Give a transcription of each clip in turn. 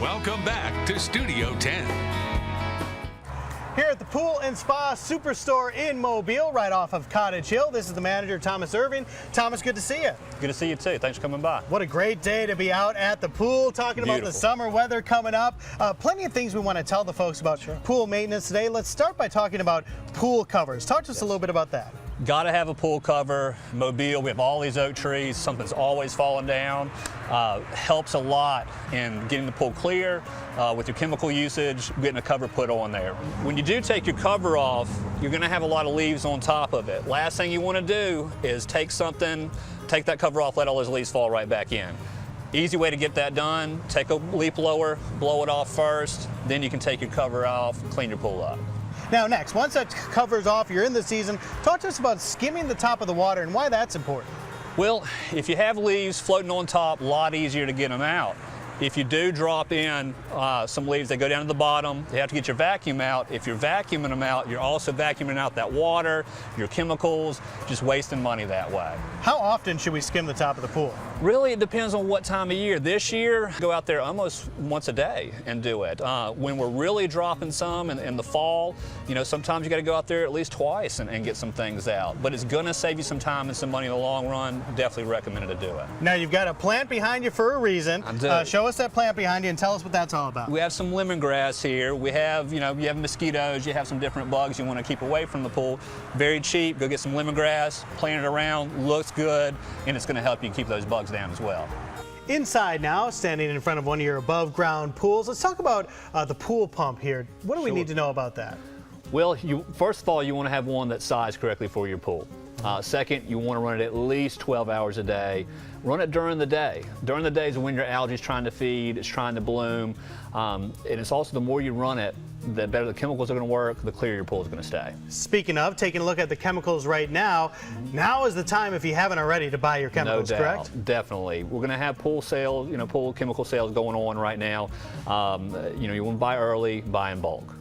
Welcome back to Studio 10. Here at the Pool and Spa Superstore in Mobile, right off of Cottage Hill. This is the manager, Thomas Irving. Thomas, good to see you. Good to see you too. Thanks for coming by. What a great day to be out at the pool, talking about the summer weather coming up. Plenty of things we want to tell the folks about pool maintenance today. Let's start by talking about pool covers. Talk to us a little bit about that. Got to have a pool cover. Mobile, we have all these oak trees. Something's always falling down. Helps a lot in getting the pool clear with your chemical usage, getting a cover put on there. When you do take your cover off, you're going to have a lot of leaves on top of it. Last thing you want to do is take that cover off, let all those leaves fall right back in. Easy way to get that done, take a leaf blower, blow it off first, then you can take your cover off, clean your pool up. Now next, once that cover's off, you're in the season, talk to us about skimming the top of the water and why that's important. Well, if you have leaves floating on top, a lot easier to get them out. If you do drop in some leaves, they go down to the bottom, you have to get your vacuum out. If you're vacuuming them out, you're also vacuuming out that water, your chemicals, just wasting money that way. How often should we skim the top of the pool? Really, it depends on what time of year. This year, go out there almost once a day and do it. When we're really dropping some in the fall, you know, sometimes you got to go out there at least twice and get some things out. But it's going to save you some time and some money in the long run. Definitely recommended to do it. Now you've got a plant behind you for a reason. Show us that plant behind you and tell us what that's all about. We have some lemongrass here. We have, you have mosquitoes, you have some different bugs you want to keep away from the pool. Very cheap. Go get some lemongrass, plant it around, looks good, and it's going to help you keep those bugs down as well. Inside now, standing in front of one of your above ground pools, let's talk about the pool pump here. What do we need to know about that? Well, first of all, you want to have one that's sized correctly for your pool. Second, you want to run it at least 12 hours a day. Run it during the day. During the days when your algae is trying to feed, it's trying to bloom. And it's also the more you run it, the better the chemicals are going to work, the clearer your pool is going to stay. Speaking of, taking a look at the chemicals right now, now is the time, if you haven't already, to buy your chemicals, no doubt, correct? Definitely. We're going to have pool sales, pool chemical sales going on right now. You want to buy early, buy in bulk.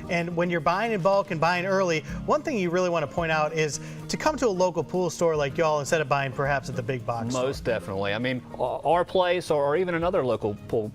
And when you're buying in bulk and buying early, one thing you really want to point out is to come to a local pool store like y'all instead of buying perhaps at the big box store. Most definitely. I mean, our place or even another local pool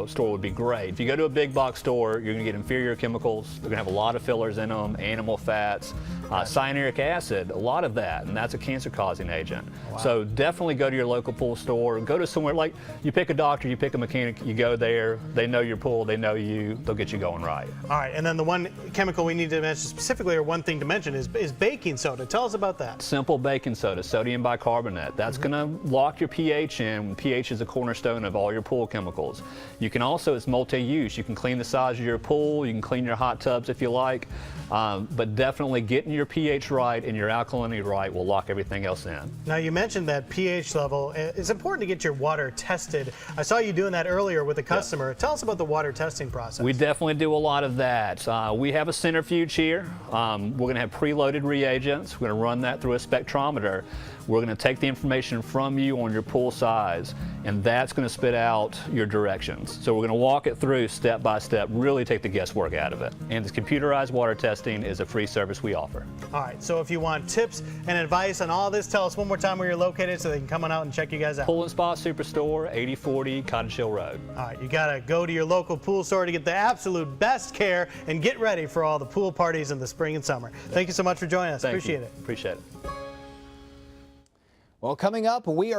store would be great. If you go to a big box store, you're going to get inferior chemicals. They're going to have a lot of fillers in them, animal fats, cyanuric acid, a lot of that, and that's a cancer-causing agent. Wow. So definitely go to your local pool store. Go to somewhere like you pick a doctor, you pick a mechanic, you go there. They know your pool, they know you. They'll get you going right. All right, and then the one chemical we need to mention specifically, or one thing to mention, is baking soda. Tell us about that. Simple baking soda, sodium bicarbonate. That's going to lock your pH in. pH is a cornerstone of all your pool chemicals. You can also, it's multi-use. You can clean the sides of your pool, you can clean your hot tubs if you like, but definitely getting your pH right and your alkalinity right will lock everything else in. Now you mentioned that pH level. It's important to get your water tested. I saw you doing that earlier with a customer. Yes. Tell us about the water testing process. We definitely do a lot of that. We have a centrifuge here. We're going to have preloaded reagents. We're going to run that through a spectrometer. We're going to take the information from you on your pool size, and that's going to spit out your directions. So we're going to walk it through step by step, really take the guesswork out of it. And this computerized water testing is a free service we offer. All right, so if you want tips and advice on all this, tell us one more time where you're located so they can come on out and check you guys out. Pool and Spa Superstore, 8040 Cottage Hill Road. All right, you got to go to your local pool store to get the absolute best care and get ready for all the pool parties in the spring and summer. Thank you so much for joining us. Appreciate it. Appreciate it. Well, coming up, we are